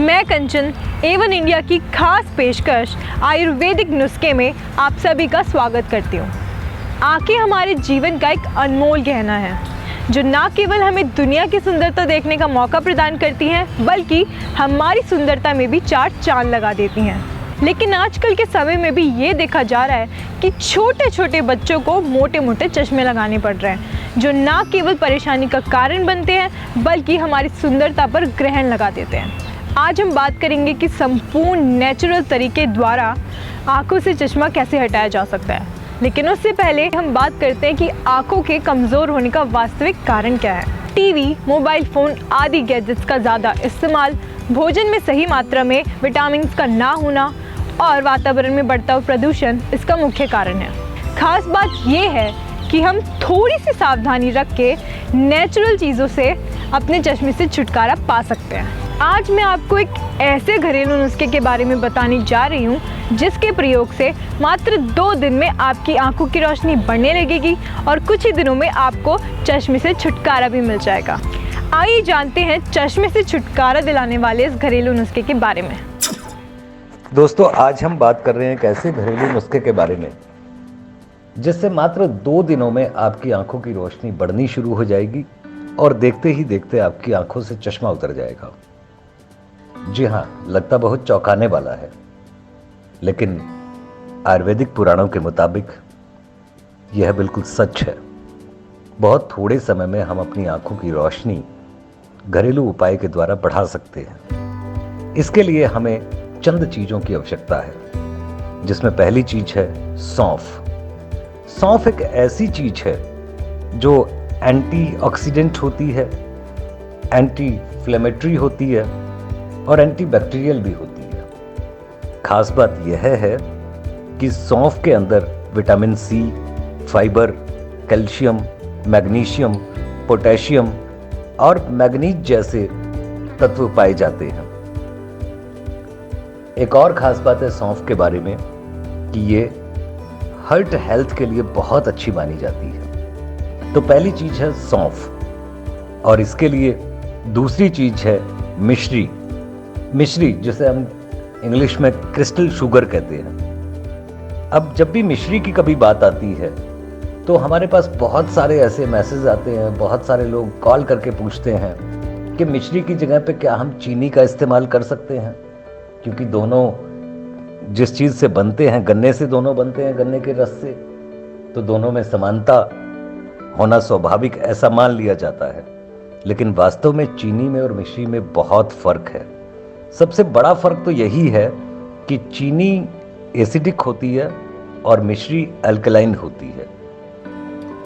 मैं कंचन A1 India की खास पेशकश आयुर्वेदिक नुस्खे में आप सभी का स्वागत करती हूँ। आंखें हमारे जीवन का एक अनमोल गहना है जो न केवल हमें दुनिया की सुंदरता देखने का मौका प्रदान करती हैं बल्कि हमारी सुंदरता में भी चार चांद लगा देती हैं। लेकिन आजकल के समय में भी ये देखा जा रहा है कि छोटे छोटे बच्चों को मोटे मोटे चश्मे लगाने पड़ रहे हैं जो न केवल परेशानी का कारण बनते हैं बल्कि हमारी सुंदरता पर ग्रहण लगा देते हैं। आज हम बात करेंगे कि संपूर्ण नेचुरल तरीके द्वारा आंखों से चश्मा कैसे हटाया जा सकता है। लेकिन उससे पहले हम बात करते हैं कि आंखों के कमज़ोर होने का वास्तविक कारण क्या है। टीवी, मोबाइल फ़ोन आदि गैजेट्स का ज़्यादा इस्तेमाल, भोजन में सही मात्रा में विटामिन का ना होना और वातावरण में बढ़ता हुआ प्रदूषण इसका मुख्य कारण है। खास बात यह है कि हम थोड़ी सी सावधानी रख के नेचुरल चीज़ों से अपने चश्मे से छुटकारा पा सकते हैं। आज मैं आपको एक ऐसे घरेलू नुस्खे के बारे में बताने जा रही हूँ जिसके प्रयोग से मात्र 2 दिन में आपकी आंखों की रोशनी बढ़ने लगेगी और कुछ ही दिनों में आपको चश्मे से छुटकारा भी मिल जाएगा। आइए जानते हैं चश्मे से छुटकारा दिलाने वाले इस घरेलू नुस्खे के बारे में। दोस्तों, आज हम बात कर रहे हैं एक ऐसे घरेलू नुस्खे के बारे में जिससे मात्र 2 दिनों में आपकी आंखों की रोशनी बढ़नी शुरू हो जाएगी और देखते ही देखते आपकी आंखों से चश्मा उतर जाएगा। जी हाँ, लगता बहुत चौंकाने वाला है, लेकिन आयुर्वेदिक पुराणों के मुताबिक यह बिल्कुल सच है। बहुत थोड़े समय में हम अपनी आंखों की रोशनी घरेलू उपाय के द्वारा बढ़ा सकते हैं। इसके लिए हमें चंद चीजों की आवश्यकता है, जिसमें पहली चीज है सौंफ। सौंफ एक ऐसी चीज है जो एंटीऑक्सीडेंट होती है, एंटी इन्फ्लेमेटरी होती है और एंटीबैक्टीरियल भी होती है। खास बात यह है कि सौंफ के अंदर vitamin C, fibre, calcium, magnesium, potassium और मैग्नीज जैसे तत्व पाए जाते हैं। एक और खास बात है सौंफ के बारे में कि ये हार्ट हेल्थ के लिए बहुत अच्छी मानी जाती है। तो पहली चीज है सौंफ और इसके लिए दूसरी चीज है मिश्री। मिश्री जिसे हम इंग्लिश में क्रिस्टल शुगर कहते हैं। अब जब भी मिश्री की कभी बात आती है तो हमारे पास बहुत सारे ऐसे मैसेज आते हैं, बहुत सारे लोग कॉल करके पूछते हैं कि मिश्री की जगह पे क्या हम चीनी का इस्तेमाल कर सकते हैं, क्योंकि दोनों जिस चीज से बनते हैं, गन्ने से दोनों बनते हैं, गन्ने के रस से, तो दोनों में समानता होना स्वाभाविक ऐसा मान लिया जाता है। लेकिन वास्तव में चीनी में और मिश्री में बहुत फर्क है। सबसे बड़ा फर्क तो यही है कि चीनी एसिडिक होती है और मिश्री अल्कलाइन होती है।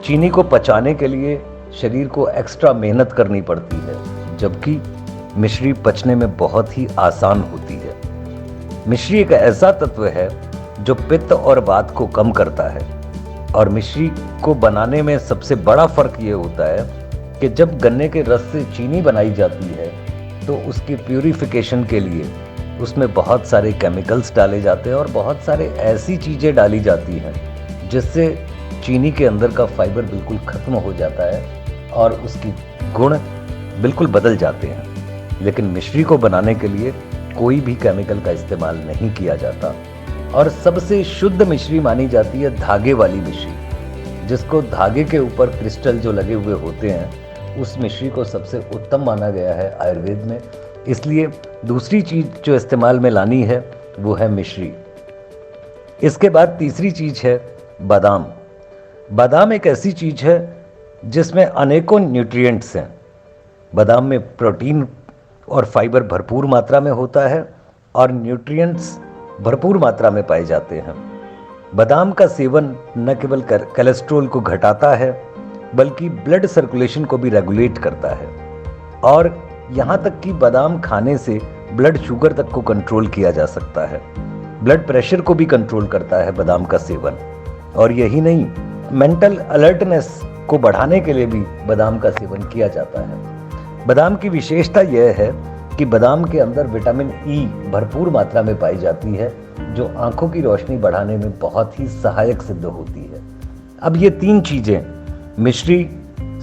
चीनी को पचाने के लिए शरीर को एक्स्ट्रा मेहनत करनी पड़ती है, जबकि मिश्री पचने में बहुत ही आसान होती है। मिश्री एक ऐसा तत्व है जो पित्त और वात को कम करता है और मिश्री को बनाने में सबसे बड़ा फर्क ये होता है कि जब गन्ने के रस से चीनी बनाई जाती है तो उसकी प्यूरिफिकेशन के लिए उसमें बहुत सारे केमिकल्स डाले जाते हैं और बहुत सारे ऐसी चीज़ें डाली जाती हैं जिससे चीनी के अंदर का फाइबर बिल्कुल ख़त्म हो जाता है और उसकी गुण बिल्कुल बदल जाते हैं। लेकिन मिश्री को बनाने के लिए कोई भी केमिकल का इस्तेमाल नहीं किया जाता और सबसे शुद्ध मिश्री मानी जाती है धागे वाली मिश्री, जिसको धागे के ऊपर क्रिस्टल जो लगे हुए होते हैं उस मिश्री को सबसे उत्तम माना गया है आयुर्वेद में। इसलिए दूसरी चीज जो इस्तेमाल में लानी है वो है मिश्री। इसके बाद तीसरी चीज है बादाम। बादाम एक ऐसी चीज है जिसमें अनेकों न्यूट्रिएंट्स हैं। बादाम में प्रोटीन और फाइबर भरपूर मात्रा में होता है और न्यूट्रिएंट्स भरपूर मात्रा में पाए जाते हैं। बादाम का सेवन न केवल कोलेस्ट्रॉल को घटाता है बल्कि ब्लड सर्कुलेशन को भी रेगुलेट करता है और यहाँ तक कि बादाम खाने से ब्लड शुगर तक को कंट्रोल किया जा सकता है। ब्लड प्रेशर को भी कंट्रोल करता है बादाम का सेवन। और यही नहीं, मेंटल अलर्टनेस को बढ़ाने के लिए भी बादाम का सेवन किया जाता है। बादाम की विशेषता यह है कि बादाम के अंदर विटामिन ई भरपूर मात्रा में पाई जाती है जो आंखों की रोशनी बढ़ाने में बहुत ही सहायक सिद्ध होती है। अब ये 3 चीजें, मिश्री,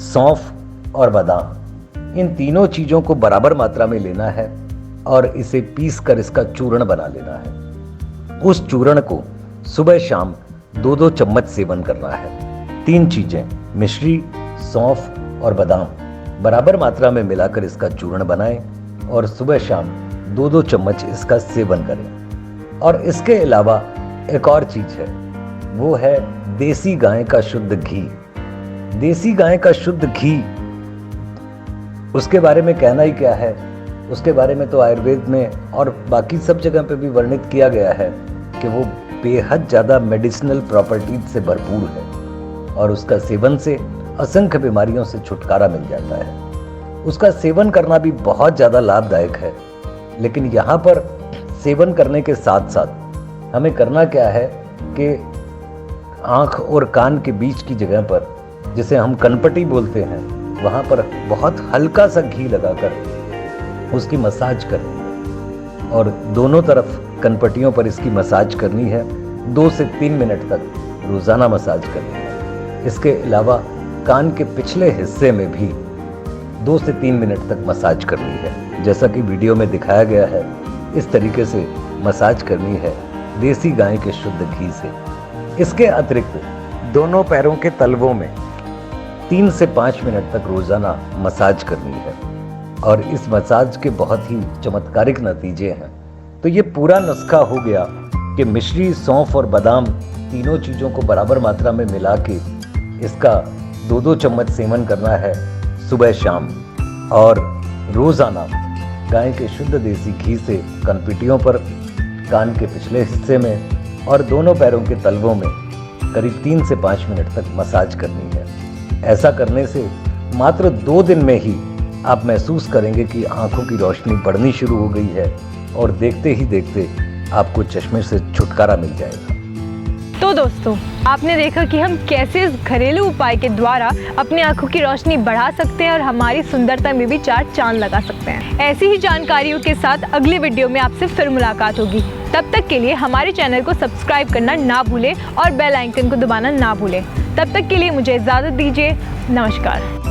सौंफ और बादाम, इन तीनों चीज़ों को बराबर मात्रा में लेना है और इसे पीस कर इसका चूर्ण बना लेना है। उस चूर्ण को सुबह शाम 2-2 चम्मच सेवन करना है। 3 चीजें मिश्री, सौंफ और बादाम बराबर मात्रा में मिलाकर इसका चूर्ण बनाएं और सुबह शाम 2-2 चम्मच इसका सेवन करें। और इसके अलावा एक और चीज है, वो है देसी गाय का शुद्ध घी। देसी गाय का शुद्ध घी, उसके बारे में कहना ही क्या है। उसके बारे में तो आयुर्वेद में और बाकी सब जगह पे भी वर्णित किया गया है कि वो बेहद ज़्यादा मेडिसिनल प्रॉपर्टीज से भरपूर है और उसका सेवन से असंख्य बीमारियों से छुटकारा मिल जाता है। उसका सेवन करना भी बहुत ज़्यादा लाभदायक है। लेकिन यहाँ पर सेवन करने के साथ साथ हमें करना क्या है कि आँख और कान के बीच की जगह पर, जिसे हम कनपटी बोलते हैं, वहाँ पर बहुत हल्का सा घी लगाकर उसकी मसाज करनी है और दोनों तरफ कनपटियों पर इसकी मसाज करनी है। 2 से 3 मिनट तक रोज़ाना मसाज करनी है। इसके अलावा कान के पिछले हिस्से में भी 2 से 3 मिनट तक मसाज करनी है। जैसा कि वीडियो में दिखाया गया है, इस तरीके से मसाज करनी है देसी गाय के शुद्ध घी से। इसके अतिरिक्त दोनों पैरों के तलवों में 3 से 5 मिनट तक रोजाना मसाज करनी है और इस मसाज के बहुत ही चमत्कारिक नतीजे हैं। तो ये पूरा नुस्खा हो गया कि मिश्री, सौंफ और बादाम तीनों चीज़ों को बराबर मात्रा में मिला के इसका 2-2 चम्मच सेवन करना है सुबह शाम और रोज़ाना गाय के शुद्ध देसी घी से कनपटियों पर, कान के पिछले हिस्से में और दोनों पैरों के तलवों में करीब 3 से 5 मिनट तक मसाज करनी है। ऐसा करने से मात्र 2 दिन में ही आप महसूस करेंगे कि आंखों की रोशनी बढ़नी शुरू हो गई है और देखते ही देखते आपको चश्मे से छुटकारा मिल जाएगा। तो दोस्तों, आपने देखा कि हम कैसे इस घरेलू उपाय के द्वारा अपनी आंखों की रोशनी बढ़ा सकते हैं और हमारी सुंदरता में भी 4 चांद लगा सकते हैं। ऐसी ही जानकारियों के साथ अगले वीडियो में आपसे फिर मुलाकात होगी। तब तक के लिए हमारे चैनल को सब्सक्राइब करना ना भूलें और बेल आइकन को दबाना ना भूलें। तब तक के लिए मुझे इजाज़त दीजिए। नमस्कार।